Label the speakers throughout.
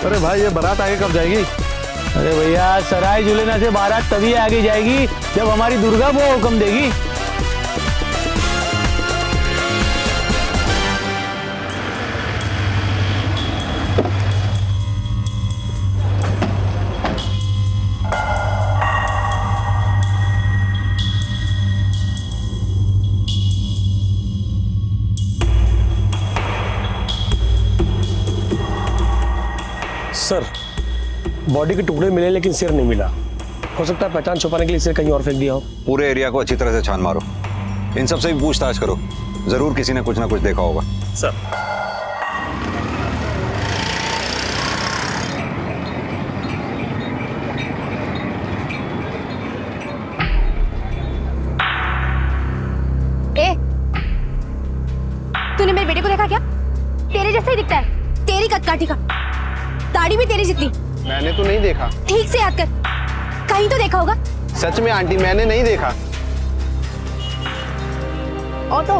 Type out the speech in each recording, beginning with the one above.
Speaker 1: अरे भाई ये बारात आगे कब जाएगी?
Speaker 2: अरे भैया सराय जुलेना से बारात तभी आगे जाएगी जब हमारी दुर्गा वो हुक्म देगी।
Speaker 3: सर, बॉडी के टुकड़े मिले लेकिन सिर नहीं मिला। हो सकता है पहचान छुपाने के लिए सिर कहीं और फेंक दिया हो।
Speaker 4: पूरे एरिया को अच्छी तरह से छान मारो, इन सब से भी पूछताछ करो, जरूर किसी ने कुछ ना कुछ देखा होगा।
Speaker 3: सर।
Speaker 5: ए, तूने मेरे बेटे को देखा क्या? तेरे जैसा ही दिखता है, तेरी कदकाठी का, दाढ़ी भी तेरी जितनी।
Speaker 1: मैंने तो नहीं देखा।
Speaker 5: ठीक से याद कर, कहीं तो देखा होगा।
Speaker 1: सच में आंटी मैंने नहीं देखा।
Speaker 5: ऑटो,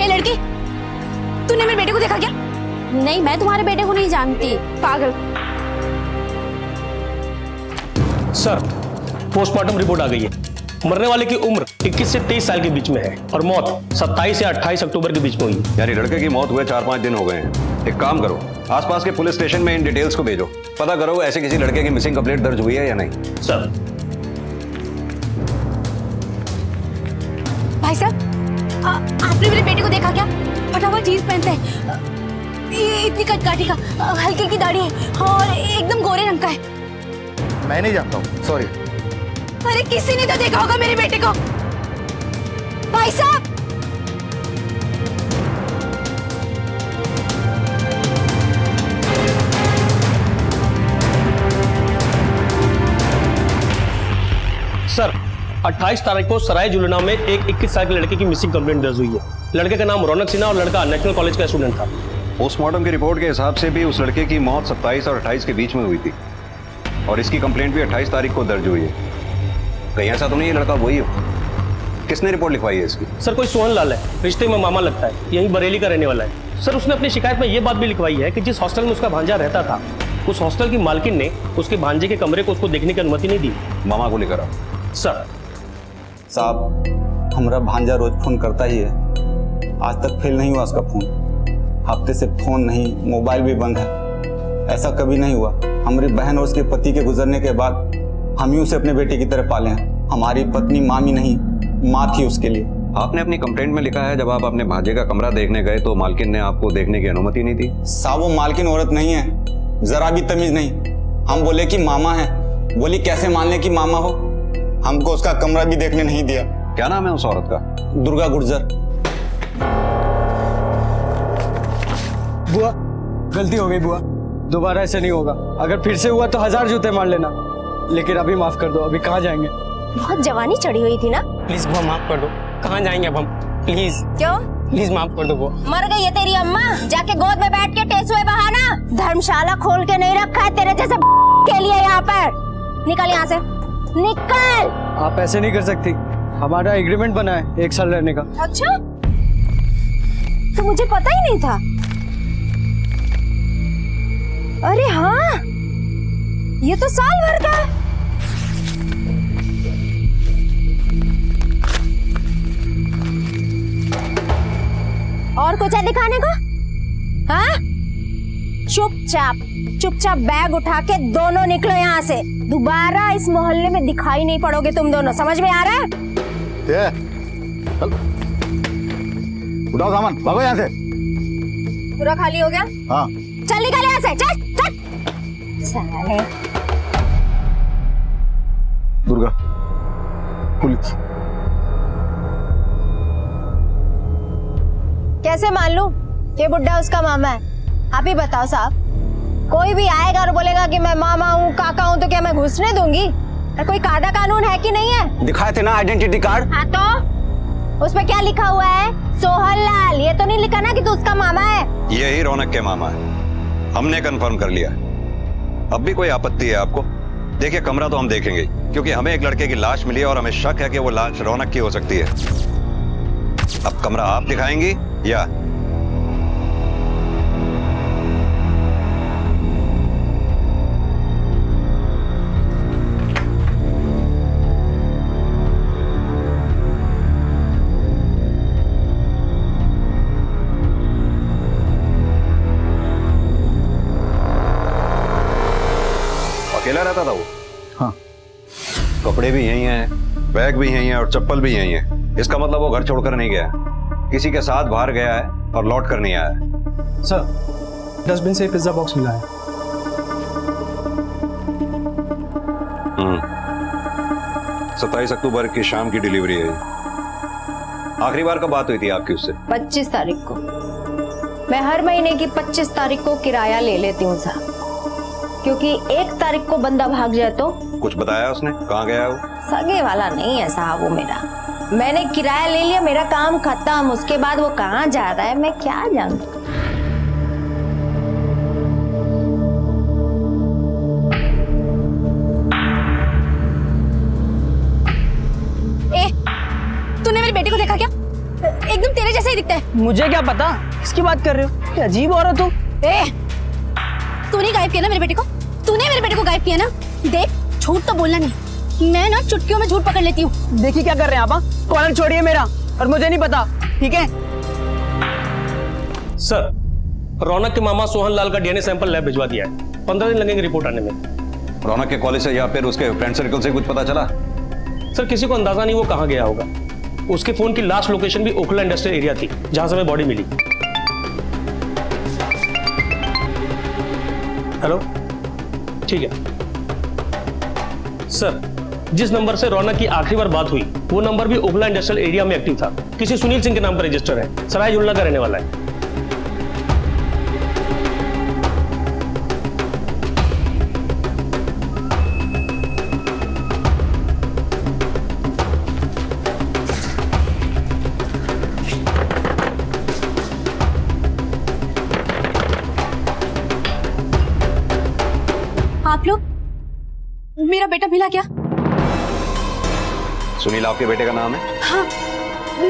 Speaker 5: ए लड़की, तूने मेरे बेटे को देखा क्या? नहीं, मैं तुम्हारे बेटे को नहीं जानती, पागल।
Speaker 3: सर, पोस्टमार्टम रिपोर्ट आ गई है। मरने वाले की उम्र 21 से 23 साल के बीच में है और मौत 27 से 28 अक्टूबर के बीच में हुई।
Speaker 4: यानी लड़के की मौत हुए 4-5 दिन हो गए हैं। एक काम करो, आसपास के पुलिस स्टेशन में इन डिटेल्स को भेजो, पता करो ऐसे किसी लड़के की मिसिंग कंप्लेंट दर्ज हुई है या नहीं।
Speaker 3: सर।
Speaker 5: भाई साहब, आपने मेरे बेटे को देखा क्या? फटाफट जीन्स पहनते हैं, ये इतनी कटकाठी का, हल्की हल्की दाढ़ी है और एकदम गोरे रंग का है।
Speaker 1: मैं नहीं जानता हूँ, सॉरी।
Speaker 5: अरे किसी ने तो देखा होगा मेरे बेटे को। भाई साहब,
Speaker 3: सर, 28 तारीख को सराय जुलना में एक 21 साल के लड़के की मिसिंग कंप्लेंट दर्ज हुई है। लड़के का नाम रौनक सिन्हा और लड़का नेशनल कॉलेज का स्टूडेंट था।
Speaker 4: पोस्टमार्टम की रिपोर्ट के हिसाब से भी उस लड़के की मौत 27 और 28 के बीच में हुई थी और इसकी कंप्लेंट भी 28 तारीख को दर्ज हुई है। कहीं ऐसा तो नहीं है लड़का वही हो? किसने रिपोर्ट लिखवाई है इसकी?
Speaker 3: सर, कोई सोहन लाल है, रिश्ते में मामा लगता है, यहीं बरेली का रहने वाला है। सर, उसने अपनी शिकायत में ये बात भी लिखवाई है कि जिस हॉस्टल में उसका भांजा रहता था, उस हॉस्टल की मालकिन ने उसके भांजे के कमरे को उसको देखने की अनुमति नहीं दी।
Speaker 4: मामा को लेकर आओ।
Speaker 3: सर।
Speaker 6: साहब, हमारा भांजा रोज फोन करता ही है, आज तक फेल नहीं हुआ उसका फोन। हफ्ते से फोन नहीं, मोबाइल भी बंद है। ऐसा कभी नहीं हुआ। हमारी बहन और उसके पति के गुजरने के बाद हम ही उसे अपने बेटे की तरह पाले हैं। हमारी पत्नी मामी नहीं, माँ थी उसके लिए।
Speaker 4: आपने अपनी कंप्लेंट में लिखा है जब आप अपने भांजे का कमरा देखने गए तो मालकिन ने आपको देखने की अनुमति नहीं दी।
Speaker 6: साहब, वो मालकिन औरत नहीं है, जरा भी तमीज नहीं। हम बोले कि मामा है, बोली कैसे मान ले कि मामा हो। हमको उसका कमरा भी देखने नहीं दिया।
Speaker 4: क्या नाम है उस औरत का?
Speaker 6: दुर्गा गुर्जर।
Speaker 2: बुआ, गलती हो गई बुआ, दोबारा ऐसे नहीं होगा। अगर फिर से हुआ तो 1000 जूते मार लेना, लेकिन अभी माफ कर दो। अभी कहाँ जाएंगे?
Speaker 5: बहुत जवानी चढ़ी हुई थी ना।
Speaker 2: प्लीज बुआ माफ कर दो। कहाँ जाएंगे अब हम? प्लीज
Speaker 5: क्यों?
Speaker 2: प्लीज माफ कर दो बुआ।
Speaker 5: मर गई है तेरी अम्मा, जाके गोद में बैठ के टेसुए बहाना। धर्मशाला खोल के नहीं रखा है तेरे जैसे के लिए यहाँ पर। निकल यहाँ से, निकल।
Speaker 2: आप ऐसे नहीं कर सकती, हमारा एग्रीमेंट बना है 1 साल रहने का।
Speaker 5: अच्छा, तो मुझे पता ही नहीं था। अरे हाँ, ये तो साल भर का है। और कुछ है दिखाने को? हाँ? चुपचाप चुपचाप बैग उठा के दोनों निकलो यहाँ से। दोबारा इस मोहल्ले में दिखाई नहीं पड़ोगे तुम दोनों, समझ में आ रहा है?
Speaker 1: चल उठाओ सामान, भागो यहाँ से।
Speaker 5: पूरा खाली हो गया?
Speaker 1: हाँ।
Speaker 5: चल निकल यहाँ से, चल चल। साले।
Speaker 1: दुर्गा, पुलिस।
Speaker 5: कैसे मान लूं कि बुड्ढा उसका मामा है? आप ही बताओ साहब। कोई भी आएगा और बोलेगा कि मैं मामा हूँ, काका हूँ, तो क्या मैं घुसने दूंगी? और कोई कायदा कानून है कि नहीं है?
Speaker 6: दिखाए थे ना आइडेंटिटी कार्ड।
Speaker 5: हाँ तो उसमें क्या लिखा हुआ है? सोहन लाल। ये तो नहीं लिखा ना कि तू उसका मामा है?
Speaker 4: यही रौनक के मामा है, हमने कंफर्म कर लिया। अब भी कोई आपत्ति है आपको? देखिए, कमरा तो हम देखेंगे क्योंकि हमें एक लड़के की लाश मिली है और हमें शक है कि वो लाश रौनक की हो सकती है। अब कमरा आप दिखाएंगी या? यहाँ रहता था वो?
Speaker 1: हाँ।
Speaker 4: कपड़े भी यही हैं, बैग भी यही है और चप्पल भी यही है। इसका मतलब वो घर छोड़कर नहीं गया, किसी के साथ बाहर गया है और लौट कर नहीं आया।
Speaker 2: सर, डस्टबिन से पिज्जा बॉक्स मिला है।
Speaker 4: 27 अक्टूबर की शाम की डिलीवरी है। आखिरी बार कब बात हुई थी आपकी उससे?
Speaker 5: 25 तारीख को। मैं हर महीने की 25 तारीख को किराया ले लेती हूँ साहब, क्योंकि 1 तारीख को बंदा भाग जाए तो।
Speaker 4: कुछ बताया उसने? कहाँ गया वो?
Speaker 5: सगे वाला नहीं है साहब वो मेरा। मैंने किराया ले लिया, मेरा काम खत्म। उसके बाद वो कहाँ जा रहा है मैं क्या जानूं। तूने मेरी बेटी को देखा क्या? एकदम तेरे जैसा ही दिखता है।
Speaker 2: मुझे क्या पता किसकी बात कर रहे हो? क्या अजीब औरत हो।
Speaker 5: तूने गायब किया ना मेरी बेटी को? तूने मेरी बेटी को गायब किया ना? देख, झूठ तो बोलना नहीं, मैं ना चुटकियों में झूठ पकड़ लेती हूँ।
Speaker 2: देखिए क्या कर रहे हैं आप? कॉलर छोड़िए मेरा, और मुझे नहीं पता, ठीक है?
Speaker 3: सर, रौनक के मामा सोहन लाल का डीएनए सैंपल लैब भिजवा दिया है। 15 दिन लगेंगे रिपोर्ट आने में।
Speaker 4: रौनक के कॉलेज से या फिर उसके फ्रेंड सर्कल से कुछ पता चला?
Speaker 3: सर, किसी को अंदाजा नहीं वो कहाँ गया होगा। उसके फोन की लास्ट लोकेशन भी ओखला इंडस्ट्रियल एरिया थी, जहां से हमें बॉडी मिली। हेलो, ठीक है सर। जिस नंबर से रौनक की आखिरी बार बात हुई वो नंबर भी ओखला इंडस्ट्रियल एरिया में एक्टिव था। किसी सुनील सिंह के नाम पर रजिस्टर है, सराय जुलना का रहने वाला है।
Speaker 5: आप लोग, मेरा बेटा मिला क्या?
Speaker 4: सुनील आपके बेटे का नाम है?
Speaker 5: हाँ,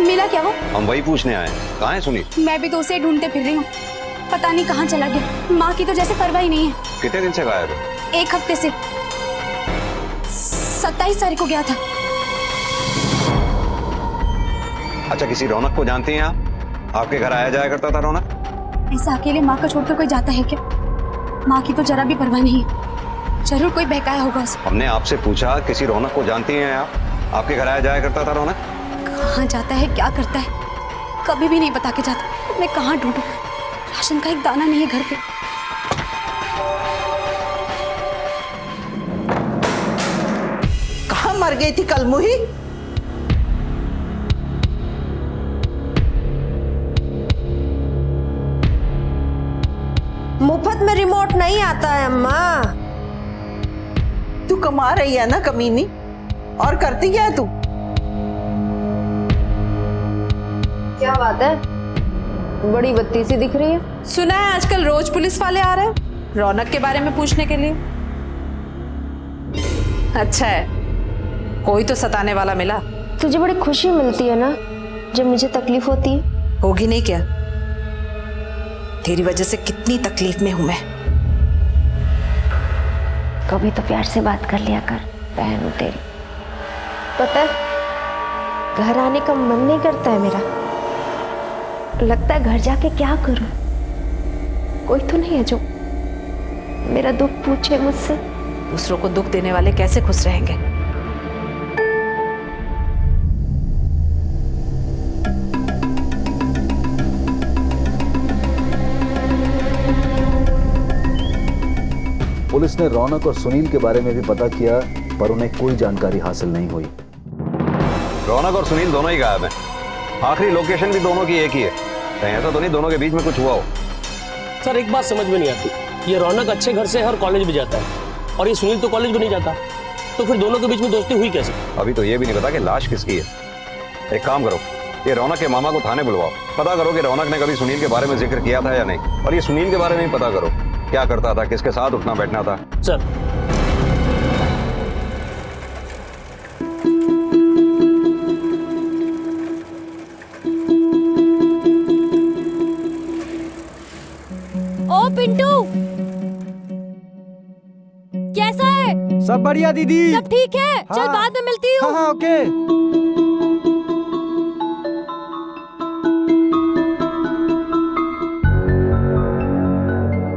Speaker 5: मिला क्या वो?
Speaker 4: हम वही पूछने आए हैं। कहाँ है सुनील?
Speaker 5: मैं भी तो उसे ढूंढते फिर रही हूँ, पता नहीं कहाँ चला गया। माँ की तो जैसे परवाह ही नहीं है।
Speaker 4: कितने दिन से गायब है?
Speaker 5: 1 हफ्ते से। 27 तारीख को गया था।
Speaker 4: अच्छा, किसी रौनक को जानती हैं आप? आपके घर आया जाया करता था रौनक?
Speaker 5: ऐसा अकेले माँ को छोड़कर कोई जाता है क्या? माँ की तो जरा भी परवाह नहीं है, जरूर कोई बहकाया होगा उसे।
Speaker 4: हमने आपसे पूछा किसी रौनक को जानती हैं आप? आपके घर आया जाया करता था रौनक?
Speaker 5: कहाँ जाता है, क्या करता है, कभी भी नहीं बता के जाता। मैं कहाँ ढूंढूं? राशन का एक दाना नहीं है घर पे।
Speaker 7: कहाँ मर गई थी कलमुही?
Speaker 5: मुफ्त में रिमोट नहीं आता है अम्मा।
Speaker 7: तू कमा रही है ना कमीनी, और करती क्या है तू?
Speaker 5: क्या बात है, बड़ी बत्ती सी दिख रही है।
Speaker 8: सुना है आजकल रोज पुलिस वाले आ रहे हैं रौनक के बारे में पूछने के लिए। अच्छा है, कोई तो सताने वाला मिला।
Speaker 5: तुझे बड़ी खुशी मिलती है ना जब मुझे तकलीफ होती है?
Speaker 8: होगी नहीं क्या? तेरी वजह से कितनी तकलीफ में हूं मैं।
Speaker 5: कभी तो प्यार से बात कर लिया कर, बहन हूं तेरी। पता है, घर आने का मन नहीं करता है मेरा। लगता है घर जाके क्या करूं? कोई तो नहीं है जो मेरा दुख पूछे मुझसे।
Speaker 8: दूसरों को दुख देने वाले कैसे खुश रहेंगे?
Speaker 1: पुलिस ने रौनक और सुनील के बारे में भी पता किया, पर उन्हें कोई जानकारी हासिल नहीं हुई।
Speaker 4: रौनक और सुनील दोनों ही गायब हैं। आखिरी लोकेशन भी दोनों की एक ही है। कहीं ऐसा तो नहीं दोनों के बीच में कुछ हुआ हो?
Speaker 3: सर, एक बात समझ में नहीं आती। ये रौनक अच्छे घर से है और कॉलेज भी जाता है, और ये सुनील तो कॉलेज भी नहीं जाता, तो फिर दोनों के बीच में दोस्ती हुई कैसे?
Speaker 4: अभी तो ये भी नहीं पता कि लाश किसकी है। एक काम करो, ये रौनक के मामा को थाने बुलवाओ, पता करो कि रौनक ने कभी सुनील के बारे में जिक्र किया था या नहीं, और ये सुनील के बारे में भी पता करो, क्या करता था, किसके साथ उठना बैठना था।
Speaker 3: सर,
Speaker 5: ओ पिंटू, कैसा है?
Speaker 2: सब बढ़िया दीदी।
Speaker 5: सब ठीक है? चल
Speaker 2: हाँ।
Speaker 5: बाद में मिलती हूँ।
Speaker 2: हाँ, ओके।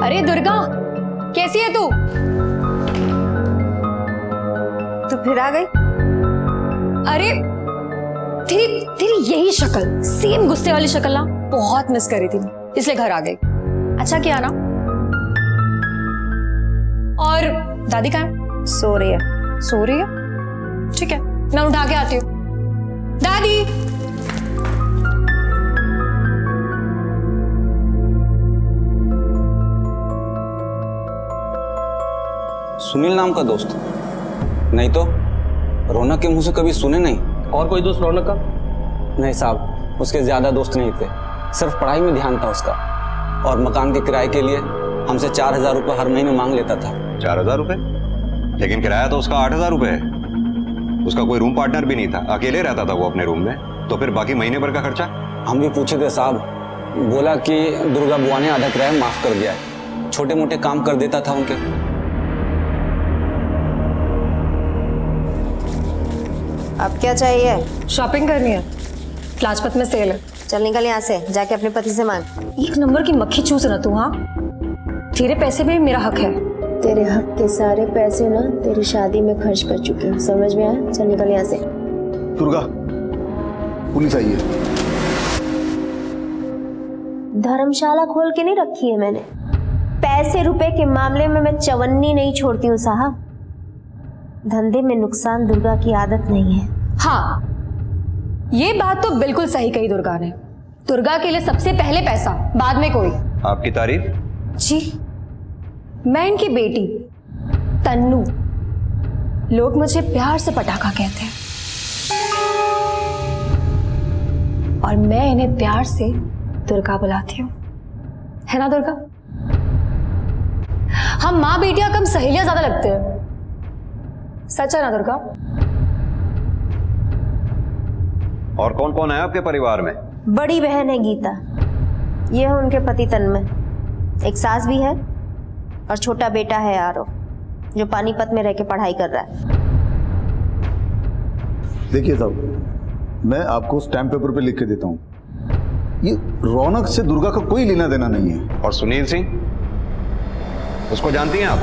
Speaker 5: अरे दुर्गा, कैसी है तू? फिर आ गई।
Speaker 9: अरे तेरी तेरी यही शक्ल, सेम गुस्से वाली शक्ल ना बहुत मिस करी थी मैं, इसलिए घर आ गई। अच्छा किया ना। और दादी कहाँ है?
Speaker 5: सो रही है।
Speaker 9: सो रही है? ठीक है, मैं उठा के आती हूँ। दादी।
Speaker 6: सुनील नाम का दोस्त? नहीं तो, रौनक के मुंह से कभी सुने नहीं।
Speaker 3: और कोई दोस्त रौनक का?
Speaker 6: नहीं साहब, उसके ज्यादा दोस्त नहीं थे, सिर्फ पढ़ाई में ध्यान था उसका। और मकान के किराए के लिए हमसे 4,000 रुपये हर महीने मांग लेता था।
Speaker 4: 4,000 रुपए? लेकिन किराया तो उसका 8,000 रुपए है। उसका कोई रूम पार्टनर भी नहीं था, अकेले रहता था वो अपने रूम में। तो फिर बाकी महीने भर का खर्चा? हम भी पूछे थे साहब, बोला कि दुर्गा बुआ ने आधा किराया माफ कर दिया है, छोटे मोटे काम कर देता था उनके।
Speaker 5: अब क्या चाहिए?
Speaker 9: शॉपिंग करनी है, लाजपत में सेल है।
Speaker 5: चल निकल यहाँ से, जाके अपने पति से मांग।
Speaker 9: एक नंबर की मक्खी चूस रहा तू। हाँ, तेरे पैसे में मेरा हक है।
Speaker 5: तेरे हक के सारे पैसे ना तेरी शादी में खर्च कर चुकी हूँ, समझ में आया? चल निकल यहाँ से।
Speaker 1: दुर्गा, पुलिस आई है।
Speaker 5: धर्मशाला खोल के नहीं रखी है मैंने। पैसे रुपए के मामले में मैं चवन्नी नहीं छोड़ती हूँ साहब। धंधे में नुकसान दुर्गा की आदत नहीं है।
Speaker 9: हाँ, ये बात तो बिल्कुल सही कही दुर्गा ने। दुर्गा के लिए सबसे पहले पैसा, बाद में कोई।
Speaker 4: आपकी तारीफ?
Speaker 9: जी, मैं इनकी बेटी तन्नू, लोग मुझे प्यार से पटाखा कहते हैं, और मैं इन्हें प्यार से दुर्गा बुलाती हूँ, है ना दुर्गा? हम माँ बेटियां कम सहेलियां ज्यादा लगते हैं, सच है ना दुर्गा?
Speaker 4: और कौन कौन है आपके परिवार में?
Speaker 5: बड़ी बहन है गीता, ये है उनके पति तन्मय, एक सास भी है, और छोटा बेटा है आरव, जो पानीपत में रह के पढ़ाई कर रहा है।
Speaker 1: देखिए साहब, मैं आपको स्टैम्प पेपर पे लिख के देता हूँ, ये रौनक से दुर्गा का कोई लेना देना नहीं है।
Speaker 4: और सुनील सिंह, उसको जानती हैं आप?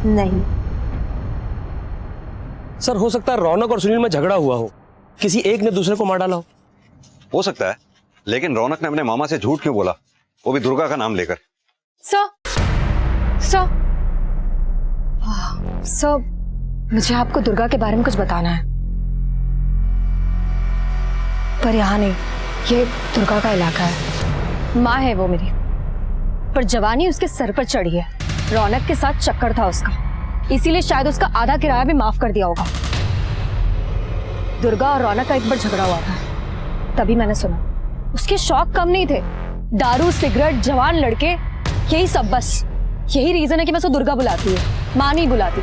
Speaker 5: नहीं।
Speaker 3: सर, हो सकता है रौनक और सुनील में झगड़ा हुआ हो, किसी एक ने दूसरे को मार डाला
Speaker 4: हो सकता है, लेकिन रौनक ने अपने मामा से झूठ क्यों बोला, वो भी दुर्गा का नाम लेकर?
Speaker 9: सर, मुझे आपको दुर्गा के बारे में कुछ बताना है, पर यहाँ नहीं। ये दुर्गा का इलाका है, माँ है वो मेरी, पर जवानी उसके सर पर चढ़ी है। रौनक के साथ चक्कर था उसका, इसीलिए शायद उसका आधा किराया भी माफ कर दिया होगा। दुर्गा और रौनक का एक बार झगड़ा हुआ था, तभी मैंने सुना। उसके शौक कम नहीं थे, दारू, सिगरेट, जवान लड़के, यही सब। बस यही रीजन है कि मैं उसको दुर्गा बुलाती हूँ, माँ नहीं बुलाती।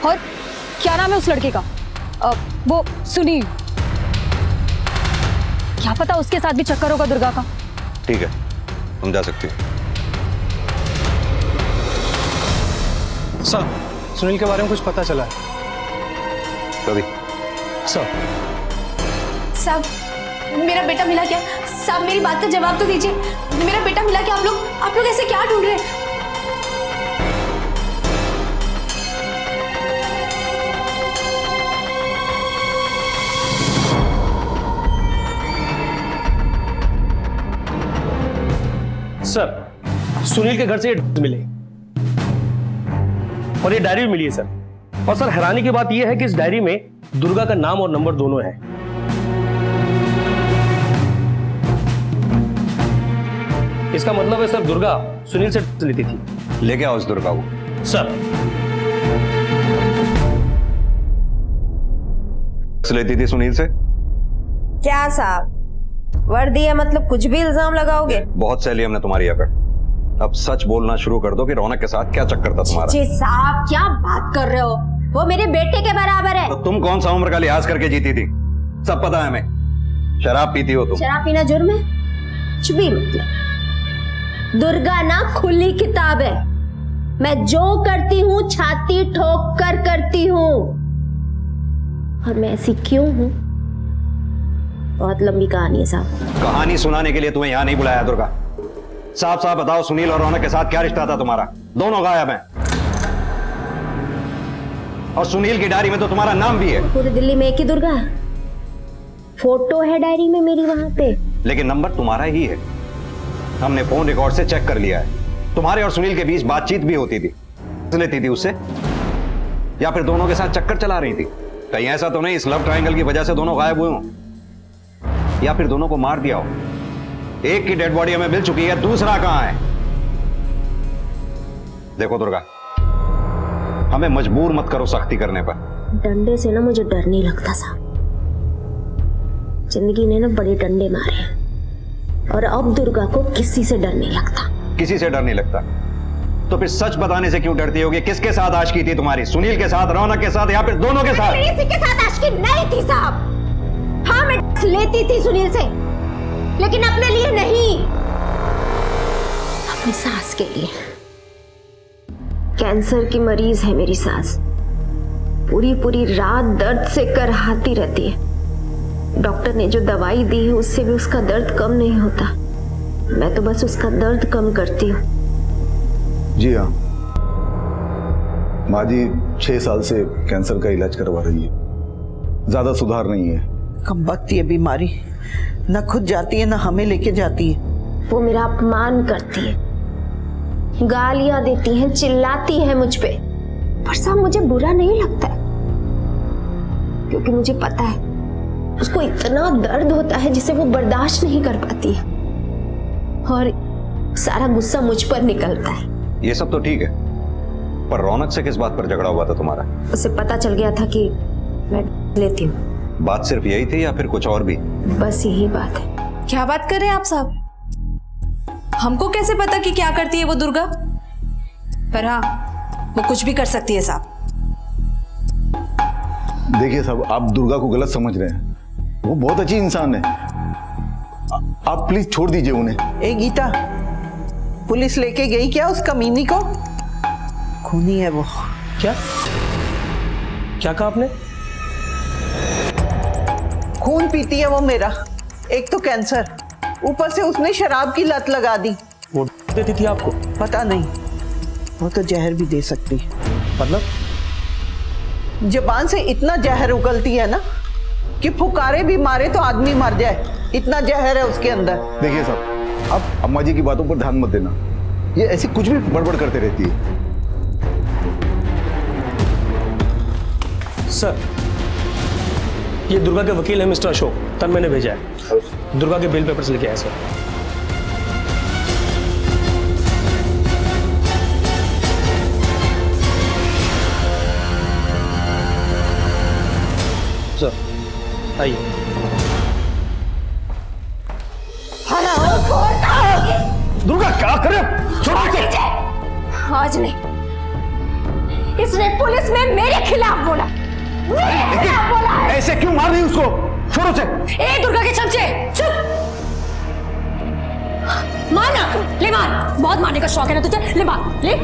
Speaker 9: और क्या नाम है उस लड़के का? वो सुनील। क्या पता उसके साथ भी चक्कर होगा दुर्गा का।
Speaker 4: ठीक है, तुम जा सकती हो।
Speaker 2: सर, सुनील के बारे में कुछ पता चला है?
Speaker 4: कभी
Speaker 5: साहब, मेरा बेटा मिला क्या? साहब, मेरी बात का जवाब तो दीजिए। मेरा बेटा मिला क्या? आप लोग ऐसे क्या ढूंढ रहे हैं?
Speaker 3: सर, सुनील के घर से ये मिले और ये डायरी भी मिली है सर। और सर, हैरानी की बात यह है कि इस डायरी में दुर्गा का नाम और नंबर दोनों है। इसका मतलब है सर, दुर्गा सुनील से लेती थी।
Speaker 4: लेके आओ इस दुर्गा को।
Speaker 3: सर,
Speaker 4: लेती थी सुनील से?
Speaker 5: क्या साहब, वर्दी है मतलब कुछ भी इल्जाम लगाओगे?
Speaker 4: बहुत सह ली हमने तुम्हारी अकड़, अब सच बोलना शुरू कर दो कि रौनक के साथ क्या चक्कर था तुम्हारा।
Speaker 5: जी साहब, क्या बात कर रहे हो? वो मेरे बेटे के बराबर है।
Speaker 4: तो तुम कौन सा उम्र का लिहाज करके जीती थी? सब पता है हमें। शराब पीती हो तुम।
Speaker 5: शराब पीना जुर्म है? कुछ भी मतलब। दुर्गा ना खुली किताब है, मैं जो करती हूँ छाती ठोक कर करती हूँ। और मैं ऐसी क्यों हूँ? बहुत लंबी कहानी है साहब।
Speaker 4: कहानी सुनाने के लिए तुम्हें यहाँ नहीं बुलाया दुर्गा। साफ साफ बताओ, सुनील और रौनक के साथ क्या रिश्ता था तुम्हारा? दोनों गायब हैं। और सुनील की डायरी में तो तुम्हारा नाम भी है।
Speaker 5: पूरी दिल्ली में एक ही दुर्गा है। फोटो है डायरी में मेरी वहां पे,
Speaker 4: लेकिन नंबर तुम्हारा ही है। हमने फोन रिकॉर्ड से चेक कर लिया है। तुम्हारे और सुनील के बीच बातचीत भी होती थी, लेती थी उससे, या फिर दोनों के साथ चक्कर चला रही थी। कहीं ऐसा तो नहीं इस लव ट्रायंगल की वजह से दोनों गायब हुए हों, या फिर दोनों को मार दिया हो। एक की डेड बॉडी हमें मिल चुकी है, दूसरा कहां है? देखो दुर्गा, हमें मजबूर मत करो सख्ती करने पर।
Speaker 5: डंडे से ना मुझे डर नहीं लगता साहब। जिंदगी ने ना बड़े डंडे मारे हैं और अब दुर्गा को किसी से डर नहीं लगता।
Speaker 4: किसी से डर नहीं लगता तो फिर सच बताने से क्यों डरती होगी? किसके साथ आशिकी थी तुम्हारी? सुनील के साथ, रौनक के साथ, या फिर दोनों के साथ?
Speaker 5: किसी के साथ आशिकी नहीं थी साहब। हाँ मैं लेती थी सुनील से, लेकिन अपने लिए नहीं, अपनी सास के लिए। कैंसर की मरीज है मेरी सास, पूरी पूरी रात दर्द से करहाती रहती है। डॉक्टर ने जो दवाई दी है उससे भी उसका दर्द कम नहीं होता। मैं तो बस उसका दर्द कम करती हूँ।
Speaker 1: जी हाँ, माँ जी 6 साल से कैंसर का इलाज करवा रही है, ज्यादा सुधार नहीं है।
Speaker 7: कमबख्त ये बीमारी न खुद जाती है न हमें लेके जाती है।
Speaker 5: वो मेरा अपमान करती है, गालियां देती है, चिल्लाती है मुझ पे, पर साहब मुझे बुरा नहीं लगता है, क्योंकि मुझे पता है उसको इतना दर्द होता है जिसे वो बर्दाश्त नहीं कर पाती है, और सारा गुस्सा मुझ पर निकलता है।
Speaker 4: ये सब तो ठीक है, पर रौनक से किस बात पर झगड़ा हुआ था तुम्हारा?
Speaker 5: उसे पता चल गया था कि मैं लेती हूँ।
Speaker 4: बात सिर्फ यही थी या फिर कुछ और भी?
Speaker 5: बस यही बात है।
Speaker 8: क्या बात कर रहे हैं आप साहब? हमको कैसे पता कि क्या करती है वो दुर्गा? पर हाँ, वो कुछ भी कर सकती है साहब।
Speaker 1: देखिए साहब, आप दुर्गा को गलत समझ रहे हैं। वो बहुत अच्छी इंसान है, आप प्लीज छोड़ दीजिए उन्हें।
Speaker 7: ए गीता, पुलिस लेके गई क्या उस कमीनी को? खूनी है वो।
Speaker 3: क्या क्या कहा आपने?
Speaker 7: खून पीती है वो मेरा। एक तो कैंसर, ऊपर से उसने शराब की लत लगा दी।
Speaker 3: वो देती थी आपको?
Speaker 7: पता नहीं, वो तो जहर भी दे सकती है।
Speaker 3: मतलब?
Speaker 7: जबान से इतना जहर उगलती है ना कि फुकारे भी मारे तो आदमी मर जाए, इतना जहर है उसके अंदर।
Speaker 1: देखिए साहब, आप अम्मा जी की बातों पर ध्यान मत देना, ये ऐसी कुछ भी बड़बड़ करते रहती है।
Speaker 3: सर, ये दुर्गा के वकील है मिस्टर अशोक, तब मैंने भेजा है। दुर्गा के बेल पेपर्स लेके आए सर। सर आइए।
Speaker 1: दुर्गा क्या करे?
Speaker 5: आज नहीं, इसने पुलिस में मेरे खिलाफ बोला।
Speaker 1: ऐसे क्यों मार रही उसको? छोड़ो से।
Speaker 9: ए दुर्गा के चमचे, चुप! मारना, ले मार। बहुत मारने का शौक है ना तुझे, ले मार, ले।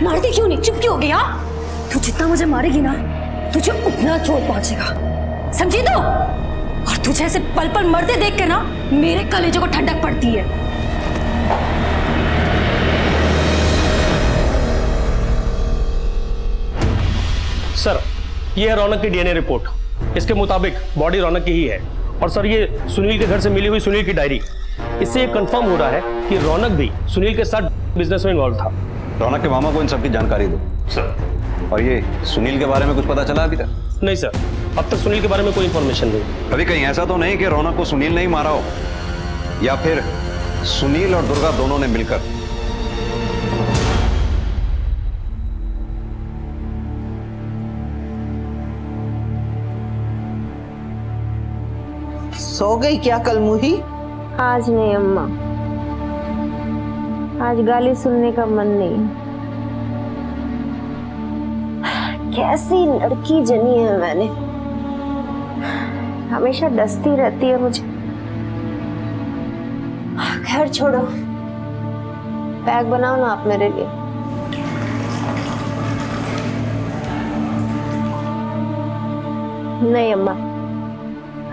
Speaker 9: मारती क्यों नहीं? चुप क्यों हो गई? हाँ, तू जितना मुझे मारेगी ना, तुझे उतना चोट पहुंचेगा, समझी तो? और तुझे ऐसे पल पल मरते देख के ना मेरे कलेजे को ठंडक पड़ती है।
Speaker 3: सर, ये है रौनक की डीएनए रिपोर्ट। इसके मुताबिक बॉडी रौनक की ही है। और सर, ये सुनील के घर से मिली हुई सुनील की डायरी, इससे ये कंफर्म हो रहा है कि रौनक भी सुनील के साथ बिजनेस में इन्वॉल्व था।
Speaker 4: रौनक के मामा को इन सब की जानकारी दो
Speaker 3: सर।
Speaker 4: और ये सुनील के बारे में कुछ पता चला अभी तक?
Speaker 3: नहीं सर, अब तक सुनील के बारे में कोई इंफॉर्मेशन नहीं।
Speaker 4: अभी कहीं ऐसा तो नहीं कि रौनक को सुनील ने ही मारा हो, या फिर सुनील और दुर्गा दोनों ने मिलकर?
Speaker 7: सो गई क्या कलमुही?
Speaker 5: आज नहीं अम्मा, आज गाली सुनने का मन नहीं। कैसी लड़की जनी है मैंने, हमेशा डसती रहती है मुझे। खैर छोड़ो, बैग बनाओ ना आप मेरे लिए। नहीं अम्मा,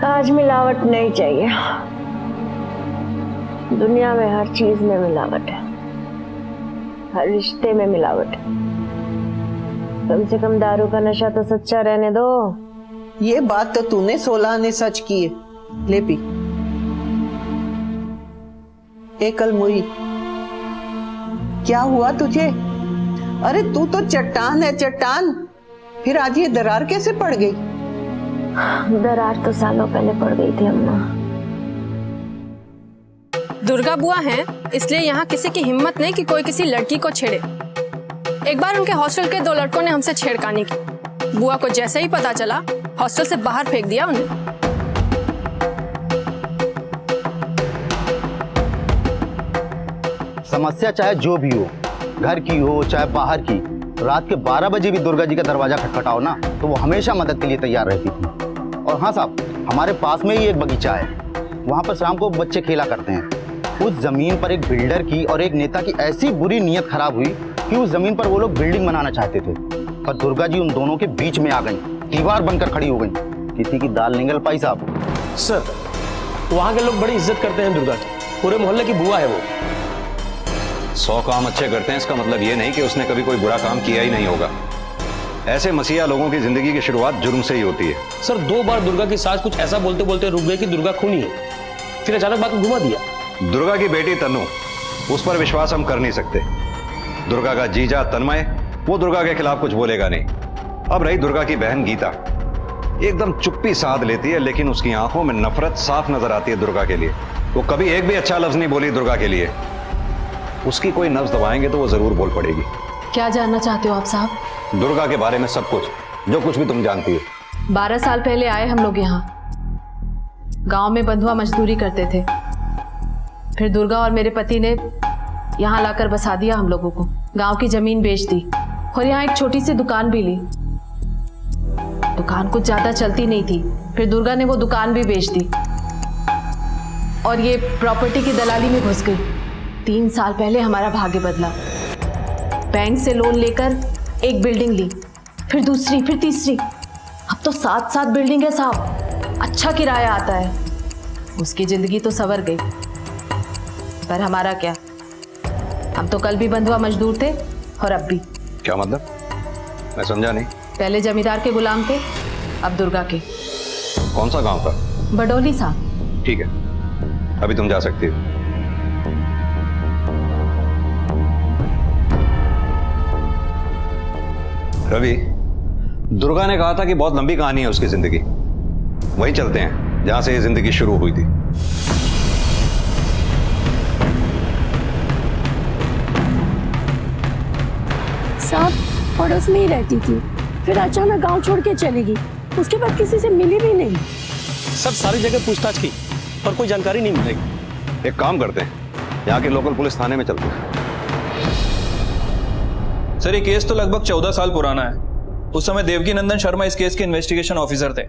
Speaker 5: आज मिलावट नहीं चाहिए। दुनिया में हर चीज में मिलावट है, हर रिश्ते में मिलावट है। कम से कम दारू का नशा तो सच्चा रहने दो।
Speaker 7: ये बात तो तूने 16 आने सच की है। ले पी। कल मुई क्या हुआ तुझे? अरे तू तो चट्टान है, चट्टान। फिर आज ये दरार कैसे पड़ गई?
Speaker 5: दरार तो सालों पहले पड़ गई थी अम्मा।
Speaker 10: दुर्गा बुआ हैं, इसलिए यहाँ किसी की हिम्मत नहीं कि कोई किसी लड़की को छेड़े। एक बार उनके हॉस्टल के 2 लड़कों ने हमसे छेड़खानी की। बुआ को जैसे ही पता चला, हॉस्टल से बाहर फेंक दिया उन्हें।
Speaker 11: समस्या चाहे जो भी हो, घर की हो चाहे बाहर की, रात के 12 बजे भी दुर्गा जी का दरवाजा खटखटाओ ना तो वो हमेशा मदद के लिए तैयार रहती थी। और हाँ साहब, हमारे पास में ही एक बगीचा है, वहाँ पर शाम को बच्चे खेला करते हैं। उस जमीन पर एक बिल्डर की और एक नेता की ऐसी बुरी नीयत खराब हुई कि उस जमीन पर वो लोग बिल्डिंग बनाना चाहते थे, पर दुर्गा जी उन दोनों के बीच में आ गई, दीवार बनकर खड़ी हो गई। किसी की दाल नहीं गल पाई साहब।
Speaker 3: सर, वहाँ के लोग बड़ी इज्जत करते हैं दुर्गा की, पूरे मोहल्ले की बुआ है वो।
Speaker 4: 100 काम अच्छे करते हैं, इसका मतलब ये नहीं कि उसने कभी कोई बुरा काम किया ही नहीं होगा। ऐसे मसीहा लोगों की जिंदगी की शुरुआत जुर्म से ही होती है।
Speaker 3: सर, 2 बार दुर्गा की सास कुछ ऐसा बोलते बोलते रुक गए कि दुर्गा खूनी है, फिर अचानक बात को घुमा दिया।
Speaker 4: दुर्गा की बेटी तनु, उस पर विश्वास हम कर नहीं सकते। दुर्गा का जीजा तन्मय, वो दुर्गा के खिलाफ कुछ बोलेगा नहीं। अब रही दुर्गा की बहन गीता, एकदम चुप्पी साध लेती है, लेकिन उसकी आंखों में नफरत साफ नजर आती है दुर्गा के लिए। वो कभी एक भी अच्छा लफ्ज नहीं बोली दुर्गा के लिए। उसकी कोई नब्ज दबाएंगे तो वो जरूर बोल पड़ेगी।
Speaker 8: क्या जानना चाहते हो आप साहब?
Speaker 4: दुर्गा के बारे में सब कुछ, जो कुछ भी तुम जानती हो।
Speaker 8: 12 साल पहले आए हम लोग यहाँ, गांव में बंधुआ मजदूरी करते थे। फिर दुर्गा और मेरे पति ने यहाँ लाकर बसा दिया हम लोगों को। गांव की जमीन बेच दी और यहाँ एक छोटी सी दुकान भी ली। दुकान कुछ ज्यादा चलती नहीं थी, फिर दुर्गा ने वो दुकान भी बेच दी और ये प्रॉपर्टी की दलाली में घुस गई। 3 साल पहले हमारा भाग्य बदला। बैंक से लोन लेकर एक बिल्डिंग ली, फिर दूसरी, फिर तीसरी। अब तो 7 बिल्डिंग है साहब, अच्छा किराया आता है। उसकी जिंदगी तो संवर गई, पर हमारा क्या? हम तो कल भी बंधुआ मजदूर थे और अब भी।
Speaker 4: क्या मतलब? मैं समझा नहीं।
Speaker 8: पहले जमींदार के गुलाम थे, अब दुर्गा के।
Speaker 4: कौन सा गांव था?
Speaker 8: बडोली साहब।
Speaker 4: ठीक है, अभी तुम जा सकती हो। रवि, दुर्गा ने कहा था कि बहुत लंबी कहानी है उसकी जिंदगी। वहीं चलते हैं जहां से ये जिंदगी शुरू हुई थी।
Speaker 12: साहब पड़ोस में ही रहती थी, फिर अचानक गांव छोड़ के चली गई। उसके बाद किसी से मिली भी नहीं।
Speaker 3: सब सारी जगह पूछताछ की पर कोई जानकारी नहीं मिलेगी।
Speaker 4: एक काम करते हैं, यहाँ के लोकल पुलिस थाने में चलते हैं।
Speaker 13: सर, ये केस तो लगभग 14 साल पुराना है। उस समय देवकी नंदन शर्मा इस केस के इन्वेस्टिगेशन ऑफिसर थे।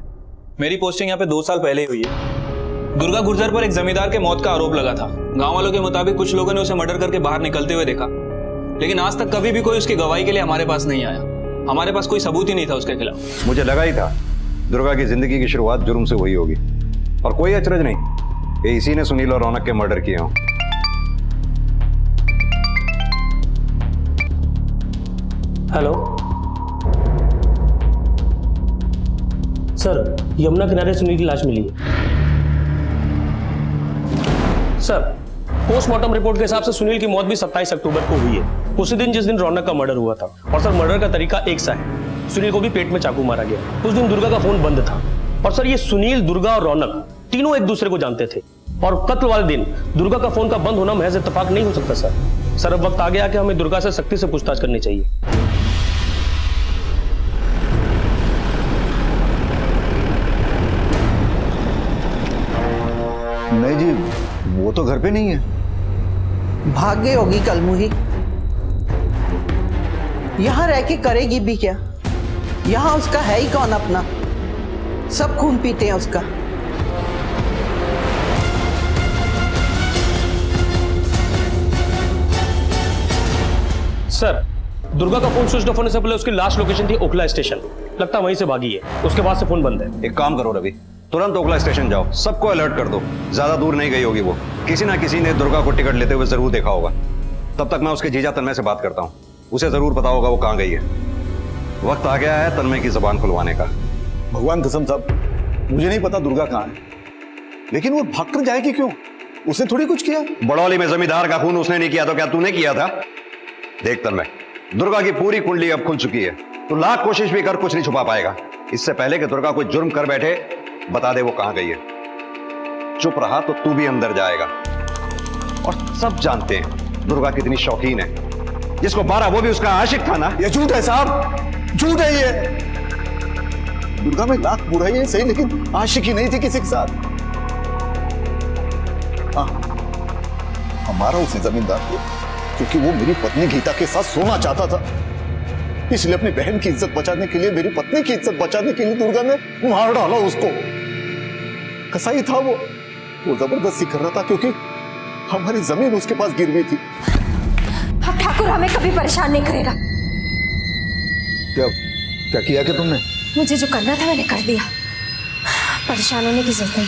Speaker 13: मेरी पोस्टिंग यहाँ पे 2 साल पहले ही हुई है। दुर्गा गुर्जर पर एक जमींदार के मौत का आरोप लगा था। गांव वालों के मुताबिक कुछ लोगों ने उसे मर्डर करके बाहर निकलते हुए देखा, लेकिन आज तक कभी भी कोई उसकी गवाही के लिए हमारे पास नहीं आया। हमारे पास कोई सबूत ही नहीं था उसके खिलाफ।
Speaker 4: मुझे लगा ही था दुर्गा की जिंदगी की शुरुआत जुर्म से हुई होगी, और कोई अचरज नहीं कि इसी ने सुनील और रौनक के मर्डर किए हों।
Speaker 3: हेलो सर, यमुना किनारे सुनील की लाश मिली है। सर, पोस्टमार्टम रिपोर्ट के हिसाब से सुनील की मौत भी 27 अक्टूबर को हुई है, उसी दिन जिस दिन रौनक का मर्डर हुआ था। और सर, मर्डर का तरीका एक सा है। सुनील को भी पेट में चाकू मारा गया। उस दिन दुर्गा का फोन बंद था। और सर, ये सुनील, दुर्गा और रौनक तीनों एक दूसरे को जानते थे। और कत्ल वाले दिन दुर्गा का फोन का बंद होना महज इत्तेफाक नहीं हो सकता सर। अब वक्त आ गया कि हमें दुर्गा से सख्ती से पूछताछ करनी चाहिए।
Speaker 1: नहीं जी, वो तो घर पे नहीं है।
Speaker 7: भाग गई होगी कलमुही। यहां रह के करेगी भी क्या? यहां उसका है ही कौन अपना? सब खून पीते हैं उसका।
Speaker 3: सर, दुर्गा का फोन स्विच ऑफ होने से पहले उसकी लास्ट लोकेशन थी ओखला स्टेशन। लगता वहीं से भागी है। उसके बाद से फोन बंद है।
Speaker 4: एक काम करो रवि, तुरंत ओखला स्टेशन जाओ, सबको अलर्ट कर दो। ज्यादा दूर नहीं गई होगी वो। किसी ना किसी ने दुर्गा को टिकट लेते हुए जरूर देखा होगा। तब तक मैं उसके जीजा तन्मय से बात करता हूँ, उसे जरूर पता होगा वो कहाँ गई है। वक्त आ गया है तन्मय की जबान खुलवाने का।
Speaker 1: भगवान कसम साहब, मुझे नहीं पता दुर्गा कहाँ है, लेकिन वो भाग कर जाएगी क्यों? उसने थोड़ी कुछ किया।
Speaker 4: बड़ौली में जमींदार का खून उसने नहीं किया तो क्या तूने किया था? देख तन्मय, दुर्गा की पूरी कुंडली अब खुल चुकी है। तू लाख कोशिश भी कर, कुछ नहीं छुपा पाएगा। इससे पहले कि दुर्गा कोई जुर्म कर बैठे, बता दे वो कहां गई है। चुप रहा तो तू भी अंदर जाएगा। और सब जानते हैं दुर्गा कितनी शौकीन है। जिसको मारा वो भी उसका आशिक था ना।
Speaker 1: ये झूठ है साहब, झूठ है ये। दुर्गा में लाख बुराई है सही, लेकिन आशिकी नहीं थी किसी के साथ। हाँ, हमारा उसे जमींदार को, क्योंकि वो मेरी पत्नी गीता के साथ सोना चाहता था, इसलिए अपनी बहन की इज्जत बचाने के लिए, मेरी पत्नी की इज्जत बचाने के लिए दुर्गा ने मार डाला उसको। कसाई था वो जबरदस्ती कर रहा था क्योंकि हमारी जमीन उसके पास गिरवी थी।
Speaker 5: अब ठाकुर हमें कभी परेशान नहीं करेगा।
Speaker 1: क्या किया कि तुमने?
Speaker 5: मुझे जो करना था मैंने कर दिया, परेशान होने की जरूरत नहीं।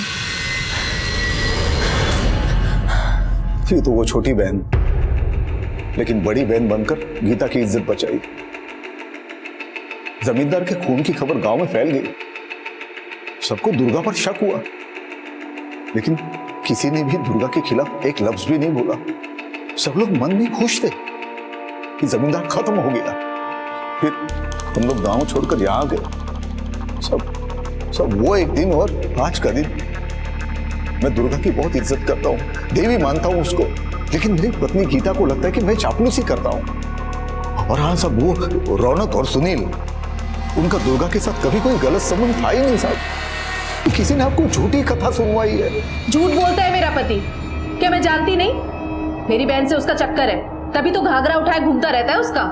Speaker 1: थी तो वो छोटी बहन, लेकिन बड़ी बहन बनकर गीता की इज्जत बचाई। जमींदार के खून की खबर गांव में फैल गई, सबको दुर्गा पर शक हुआ, लेकिन किसी ने भी दुर्गा के खिलाफ एक लफ्ज भी नहीं बोला। सब लोग मन में खुश थे कि जमींदार खत्म हो गया। फिर हम लोग गांव छोड़कर यहां आ गए। सब वो एक दिन और आज का दिन। मैं दुर्गा की बहुत इज्जत करता हूँ, देवी मानता हूँ उसको, लेकिन मेरी पत्नी गीता को लगता है कि मैं चापलूसी करता हूँ। और हाँ साहब, वो रौनक और सुनील, उनका दुर्गा के साथ कभी कोई गलत संबंध था ही नहीं साहब। किसी ने आपको झूठी कथा सुनवाई है।
Speaker 8: झूठ बोलता है मेरा पति, क्या मैं जानती नहीं? मेरी बहन से उसका चक्कर है, तभी तो घाघरा उठाए घूमता रहता है उसका।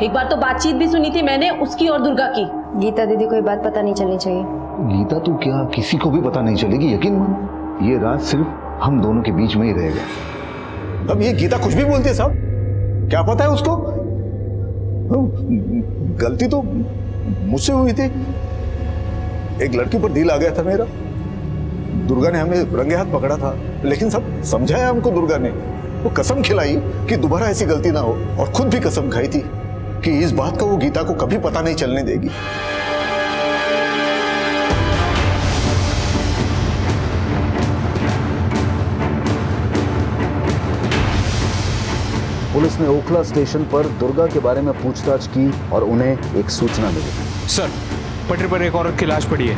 Speaker 8: एक बार तो बातचीत भी सुनी थी मैंने उसकी और दुर्गा की।
Speaker 9: गीता दीदी को ये बात पता नहीं चलनी चाहिए।
Speaker 1: गीता तो क्या, किसी को भी पता नहीं चलेगी, यकीन मान। ये राज सिर्फ हम दोनों के बीच में ही रहेगा। अब ये गीता कुछ भी बोलती है साहब, क्या पता है उसको? गलती तो मुझसे हुई थी, एक लड़की पर दिल आ गया था मेरा। दुर्गा ने हमें रंगे हाथ पकड़ा था, लेकिन सब समझाया हमको दुर्गा ने। वो कसम खिलाई कि दोबारा ऐसी गलती ना हो, और खुद भी कसम खाई थी कि इस बात का वो गीता को कभी पता नहीं चलने देगी।
Speaker 14: पुलिस ने ओखला स्टेशन पर दुर्गा के बारे में पूछताछ की और उन्हें एक सूचना मिली।
Speaker 13: सर, पटरी पर एक औरत की लाश पड़ी है।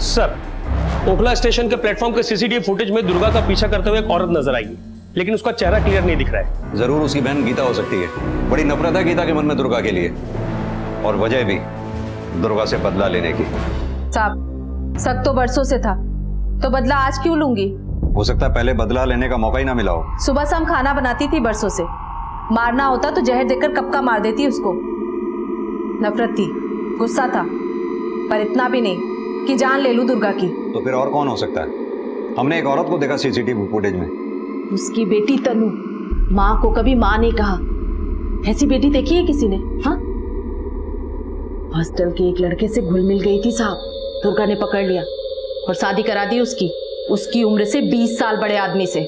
Speaker 3: सर, ओखला स्टेशन के प्लेटफॉर्म के सीसीटीवी फुटेज में दुर्गा का पीछा करते हुए एक औरत नजर आई, लेकिन उसका चेहरा क्लियर नहीं दिख रहा है।
Speaker 4: जरूर उसकी बहन गीता हो सकती है। बड़ी नफरत है गीता के मन में दुर्गा के लिए, और वजह भी दुर्गा से बदला लेने की।
Speaker 8: साहब, शक तो बरसों से था, तो बदला आज क्यों लूंगी?
Speaker 4: हो सकता है पहले बदला लेने का मौका ही ना मिला हो।
Speaker 8: सुबह शाम खाना बनाती थी बरसों से, मारना होता तो जहर देकर कब का मार देती उसको। नफरत थी, गुस्सा था, पर इतना भी नहीं कि जान ले लूं दुर्गा की।
Speaker 4: तो फिर और कौन हो सकता है? हमने एक औरत को देखा सीसीटीवी फुटेज में।
Speaker 8: उसकी बेटी तनु, माँ को कभी माँ नहीं कहा। ऐसी बेटी देखी है किसी ने? हाँ, हॉस्टल के एक लड़के से घुल मिल गई थी साहब, दुर्गा ने पकड़ लिया और शादी करा दी उसकी उम्र से 20 साल बड़े आदमी से।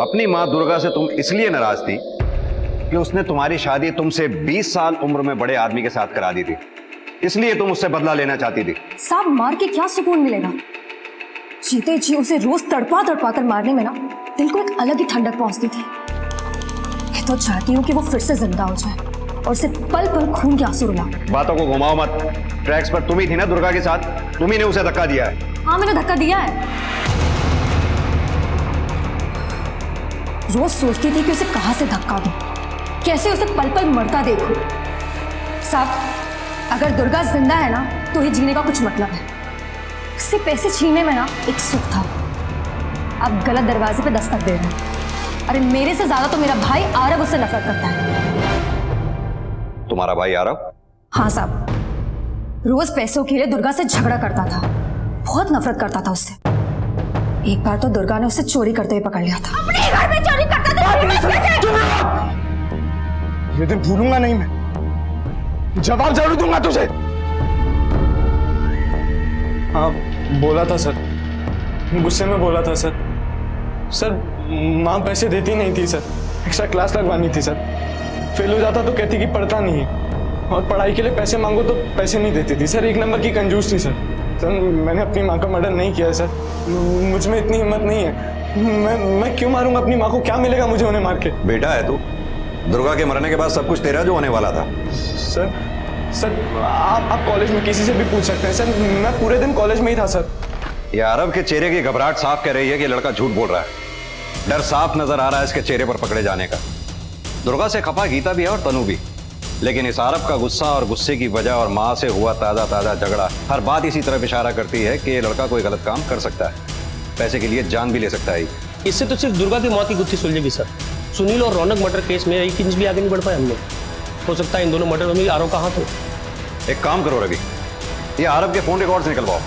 Speaker 4: अपनी माँ दुर्गा से तुम इसलिए नाराज थी कि उसने तुम्हारी शादी तुमसे 20 साल उम्र में बड़े आदमी के साथ करा दी थी, इसलिए तुम उससे बदला लेना चाहती थी।
Speaker 9: साहब, मार के क्या सुकून मिलेगा? जीते जी उसे रोज तड़पा तड़पा कर मारने में ना दिल को एक अलग ही ठंडक पहुंचती थी। मैं तो चाहती हूँ कि वो फिर से जिंदा हो जाए और उसे पल पल खून के आंसू रुला।
Speaker 4: बातों को घुमाओ मत। ट्रैक्स पर तुम ही थी ना दुर्गा के साथ, तुम ही ने उसे धक्का दिया है।
Speaker 9: हाँ, मैंने धक्का दिया है। रोज सोचती थी कि उसे कहां से धक्का दूं, कैसे उसे पल पल मरता देखूं। साहब, अगर दुर्गा जिंदा है ना तो ही जीने का कुछ मतलब है। उससे पैसे छीनने में ना एक सुख था। अब गलत दरवाजे पे दस्तक दे रहे हैं। अरे मेरे से ज्यादा तो मेरा भाई आरव उससे नफरत करता है।
Speaker 4: तुम्हारा भाई आरव?
Speaker 9: हाँ साहब, रोज पैसों के लिए दुर्गा से झगड़ा करता था, बहुत नफरत करता था उससे। एक बार तो दुर्गा ने उसे चोरी करते हुए पकड़ लिया था।
Speaker 5: अपने घर में चोरी करता था।
Speaker 2: ये दिन भूलूंगा नहीं मैं, जवाब जरूर दूंगा तुझे। हाँ, बोला था सर, गुस्से में बोला था सर। माँ पैसे देती नहीं थी सर, एक्स्ट्रा क्लास लगवानी थी सर। फेल हो जाता तो कहती कि पढ़ता नहीं है, और पढ़ाई के लिए पैसे मांगो तो पैसे नहीं देती थी सर। एक नंबर की कंजूस थी सर। सर मैंने अपनी माँ का मर्डर नहीं किया सर, मुझ में इतनी हिम्मत नहीं है। मैं क्यों मारूंगा अपनी माँ को? क्या मिलेगा मुझे उन्हें मार के?
Speaker 4: बेटा है तू, दुर्गा के मरने के बाद सब कुछ तेरा जो होने वाला था।
Speaker 2: सर आप कॉलेज में किसी से भी पूछ सकते हैं सर, मैं पूरे दिन कॉलेज में ही था सर।
Speaker 4: ये आरव के चेहरे की घबराहट साफ कह रही है कि लड़का झूठ बोल रहा है। डर साफ नजर आ रहा है इसके चेहरे पर पकड़े जाने का। दुर्गा से खफा गीता भी है और तनु भी, लेकिन इस आरव का गुस्सा और गुस्से की वजह और माँ से हुआ ताजा झगड़ा, हर बात इसी तरफ इशारा करती है कि ये लड़का कोई गलत काम कर सकता है, पैसे के लिए जान भी ले सकता है।
Speaker 3: इससे तो सिर्फ दुर्गा की मौत की गुत्थी सुलझेगी सर। सुनील और रौनक मर्डर केस में एक इंच भी आगे नहीं बढ़ पाए हम लोग। हो सकता है इन दोनों मर्डर में आरव का हाथ हो।
Speaker 4: एक काम करो रवि, ये आरव के फोन रिकॉर्ड्स निकलवाओ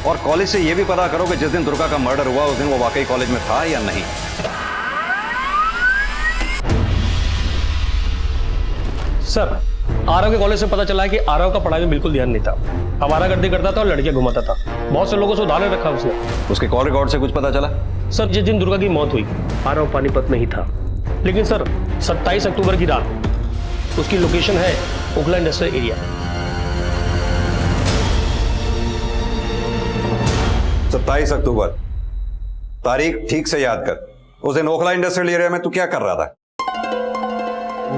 Speaker 4: और कॉलेज से ये भी पता करो कि जिस दिन दुर्गा का मर्डर हुआ उस दिन वो वाकई कॉलेज में था या नहीं।
Speaker 3: सर आरव के कॉलेज से पता चला है कि आरव का पढ़ाई में बिल्कुल ध्यान नहीं था, आवारागर्दी करता था और लड़कियां घुमाता था। बहुत से लोगों से उधार रखा उसने।
Speaker 4: उसके कॉल रिकॉर्ड से कुछ पता चला?
Speaker 3: सर जिस दिन दुर्गा की मौत हुई आरव पानीपत में ही था, लेकिन सर 27 अक्टूबर की रात उसकी लोकेशन है ओखला इंडस्ट्रियल एरिया।
Speaker 4: 27 अक्टूबर, तारीख ठीक से याद कर। उस दिन ओखला इंडस्ट्रियल एरिया में तू क्या कर रहा था?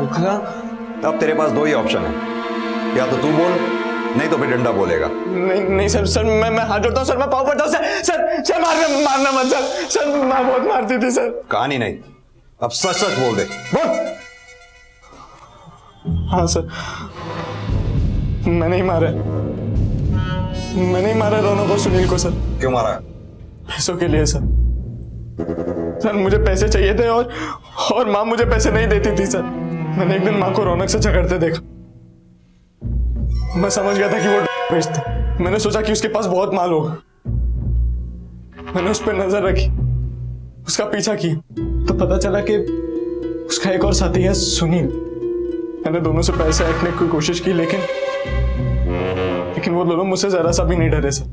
Speaker 2: ओखला?
Speaker 4: अब तेरे पास दो ही ऑप्शन है, या तो तू बोल, नहीं तो फिर डंडा बोलेगा।
Speaker 2: नहीं सर मैं हाथ जोड़ता हूँ सर, मैं पाँव पड़ता हूँ सर मारना मत सर माँ बहुत मारती थी सर।
Speaker 4: कहानी नहीं, अब सच सच बोल दे। बोल।
Speaker 2: हाँ सर, मैंने ही मारा रौनक और सुनील को सर।
Speaker 4: क्यों मारा?
Speaker 2: पैसों के लिए सर मुझे पैसे चाहिए थे और माँ मुझे पैसे नहीं देती थी सर। मैंने एक दिन माँ को रौनक से झगड़ते देखा, मैं समझ गया था कि वो बेचता। मैंने सोचा कि उसके पास बहुत माल होगा, मैंने उस पर नजर रखी, उसका पीछा किया, तो पता चला कि उसका एक और साथी है सुनील। मैंने दोनों से पैसे ऐंठने की कोशिश की, लेकिन वो दोनों मुझसे जरा सा भी नहीं डरे सर।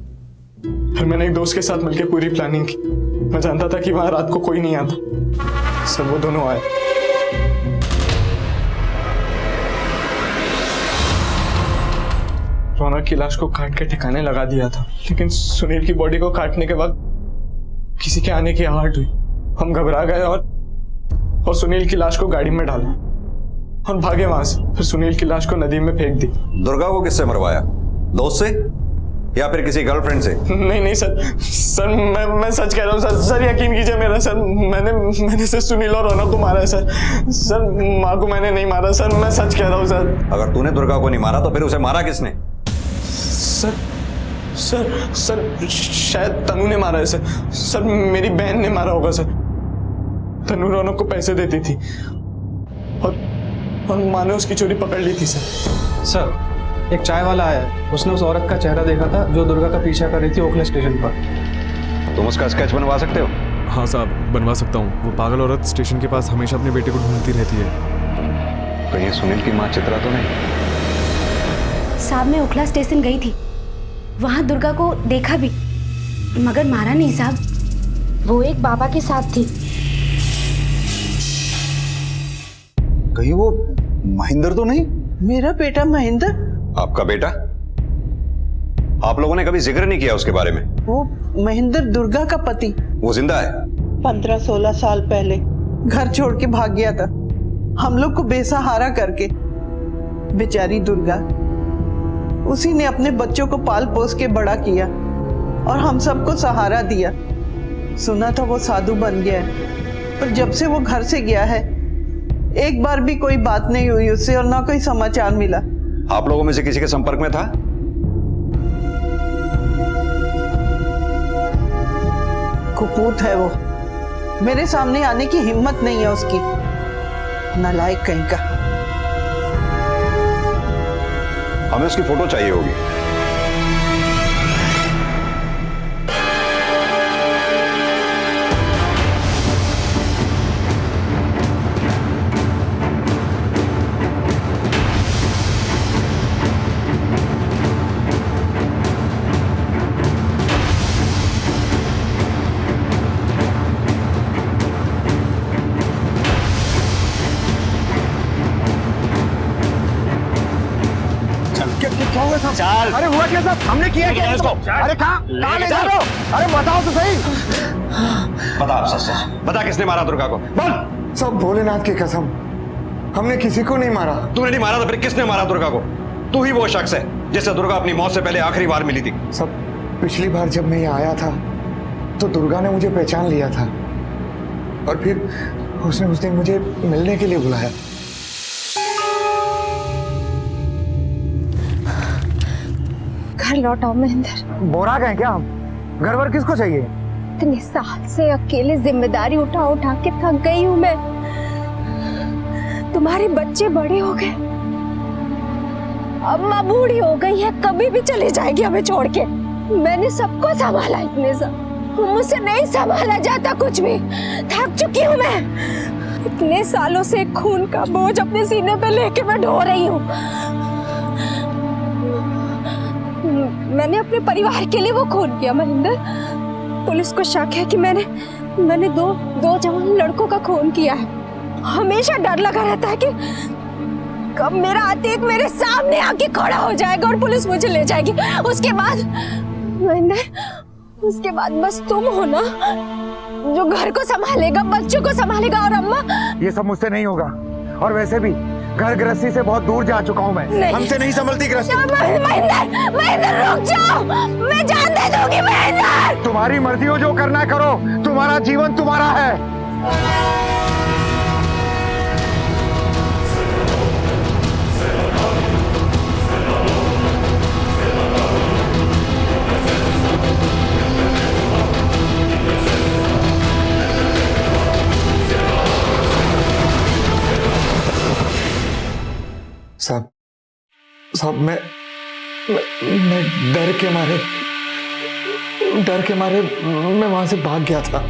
Speaker 2: फिर मैंने एक दोस्त के साथ मिलकर पूरी प्लानिंग की। मैं जानता था कि वहां रात को कोई नहीं आता, सब वो दोनों आए। रौनक की लाश को काट के ठिकाने लगा दिया था, लेकिन सुनील की बॉडी को काटने के बाद किसी के आने की आहट हुई। हम घबरा गए और सुनील की लाश को गाड़ी में डाला और भागे वहां से। फिर सुनील की लाश को नदी में फेंक दी।
Speaker 4: दुर्गा को किससे मरवाया? दोस्त से या फिर किसी गर्लफ्रेंड से?
Speaker 2: नहीं सर मैं सच कह रहा हूँ सर यकीन कीजिए मेरा सर। मैंने सिर्फ सुनील और रौनक को मारा है सर माँ को मैंने नहीं मारा सर, मैं सच कह रहा हूँ सर।
Speaker 4: अगर तूने दुर्गा को नहीं मारा तो फिर उसे मारा किसने?
Speaker 2: सर शायद तनु ने मारा है सर मेरी बहन ने मारा होगा सर। तनु रौनक को पैसे देती थी और माँ ने उसकी चोरी पकड़ ली थी
Speaker 15: सर एक चाय वाला आया, उसने उस औरत का चेहरा देखा था जो दुर्गा का पीछा कर रही थी ओखला स्टेशन पर।
Speaker 4: तुम उसका स्केच बनवा सकते हो?
Speaker 16: हाँ साहब बनवा सकता हूँ। वो पागल औरत स्टेशन के पास हमेशा अपने बेटे को ढूंढती रहती है।
Speaker 4: कहीं सुनील की माँ चित्रा तो नहीं?
Speaker 17: साहब मैं ओखला स्टेशन गई थी, वहां दुर्गा को देखा भी, मगर मारा नहीं साहब। वो एक बाबा के साथ थी।
Speaker 14: कहीं वो महेंद्र तो नहीं?
Speaker 7: मेरा बेटा महेंद्र?
Speaker 4: आपका बेटा? आप लोगों ने कभी जिक्र नहीं किया उसके बारे में?
Speaker 7: वो महेंद्र दुर्गा का पति।
Speaker 4: वो जिंदा है?
Speaker 7: 15-16 साल पहले घर छोड़ के भाग गया था, हम लोग को बेसहारा करके। बेचारी दुर्गा, उसी ने अपने बच्चों को पाल पोस के बड़ा किया और हम सबको सहारा दिया। सुना था वो साधु बन गया है, पर जब से वो घर से गया है एक बार भी कोई बात नहीं हुई उससे और ना कोई समाचार मिला।
Speaker 4: आप लोगों में से किसी के संपर्क में था?
Speaker 7: कुपूत है वो, मेरे सामने आने की हिम्मत नहीं है उसकी। नालायक कहीं का।
Speaker 4: हमें उसकी फोटो चाहिए होगी।
Speaker 11: चल।
Speaker 1: अरे हुआ क्या साहब? हमने किया क्या इसको? अरे कहाँ ले जा रहे हो? अरे बताओ तो सही।
Speaker 4: बता आप सच बता, किसने मारा दुर्गा को? बोल।
Speaker 1: सब भोलेनाथ की कसम, हमने किसी को नहीं मारा।
Speaker 4: तूने नहीं मारा तो फिर किसने मारा दुर्गा को? तू ही वो शख्स है जिससे दुर्गा अपनी मौत से पहले आखिरी बार मिली थी।
Speaker 1: सब पिछली बार जब मैं यहाँ आया था तो दुर्गा ने मुझे पहचान लिया था और फिर उसने उस दिन मुझे मिलने के लिए बुलाया।
Speaker 5: घर लौटाओ महेंद्र।
Speaker 1: बोरा गए क्या हम? घर वर किसको चाहिए?
Speaker 5: इतने साल से अकेले जिम्मेदारी उठा उठा के थक गई हूँ मैं। तुम्हारे बच्चे बड़े हो गए, अम्मा बूढ़ी हो गई है, कभी भी चली जाएगी हमें छोड़ के। मैंने सबको संभाला इतने सब, मुझसे नहीं संभाला जाता कुछ भी। थक चुकी हूँ मैं। इतने सालों से खून का बोझ अपने सीने पे लेके मैं ढो रही हूँ। मैंने अपने परिवार के लिए वो खून किया महेंद्र। पुलिस को शक है कि मैंने दो जवान लड़कों का खून किया है। हमेशा डर लगा रहता है कि कब मेरा अतीत मेरे सामने आके खड़ा हो जाएगा और पुलिस मुझे ले जाएगी। उसके बाद महेंद्र, उसके बाद बस तुम हो ना जो घर को संभालेगा, बच्चों को संभालेगा। और अम्मा,
Speaker 1: ये सब मुझसे नहीं होगा। और वैसे भी घर गृहस्थी से बहुत दूर जा चुका हूँ मैं। हमसे नहीं संभलती गृहस्थी।
Speaker 5: महेंद्र रुक जाओ, मैं जान दे दूंगी महेंद्र।
Speaker 1: तुम्हारी मर्जी हो, जो करना करो, तुम्हारा जीवन तुम्हारा है। साहब मैं डर के मारे मैं वहां से भाग गया था।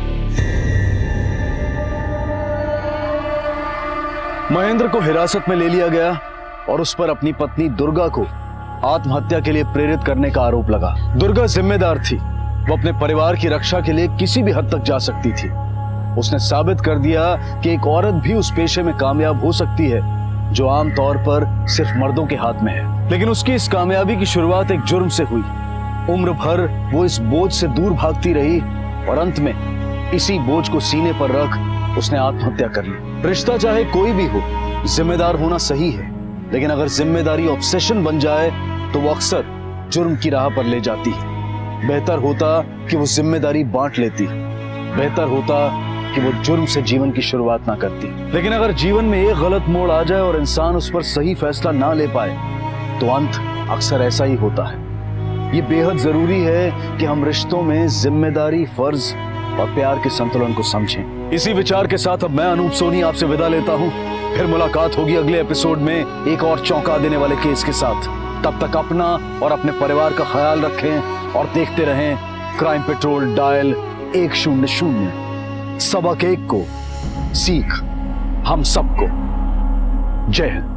Speaker 14: महेंद्र को हिरासत में ले लिया गया और उस पर अपनी पत्नी दुर्गा को आत्महत्या के लिए प्रेरित करने का आरोप लगा। दुर्गा जिम्मेदार थी, वो अपने परिवार की रक्षा के लिए किसी भी हद तक जा सकती थी। उसने साबित कर दिया कि एक औरत भी उस पेशे में कामयाब हो सकती है जो आमतौर पर सिर्फ मर्दों के हाथ में है। लेकिन उसकी इस कामयाबी की शुरुआत एक जुर्म से हुई। उम्र भर वो इस बोझ से दूर भागती रही और अंत में इसी बोझ को सीने पर रख उसने आत्महत्या कर ली। रिश्ता चाहे कोई भी हो, जिम्मेदार होना सही है, लेकिन अगर जिम्मेदारी ऑब्सेशन बन जाए तो वो अक्सर जुर्म की राह पर ले जाती है। बेहतर होता कि वो जिम्मेदारी बांट लेती, बेहतर होता कि वो जुर्म से जीवन की शुरुआत ना करती। लेकिन अगर जीवन में एक गलत मोड़ आ जाए और इंसान उस पर सही फैसला ना ले पाए तो अंत अक्सर ऐसा ही होता है। ये बेहद जरूरी है कि हम रिश्तों में जिम्मेदारी, फर्ज और प्यार के संतुलन को समझें। इसी विचार के साथ अब मैं अनूप सोनी आपसे विदा लेता हूँ। फिर मुलाकात होगी अगले एपिसोड में एक और चौंका देने वाले केस के साथ। तब तक अपना और अपने परिवार का ख्याल रखें और देखते रहें क्राइम पेट्रोल डायल 100। सबक एक को सीख हम सबको। जय हिंद।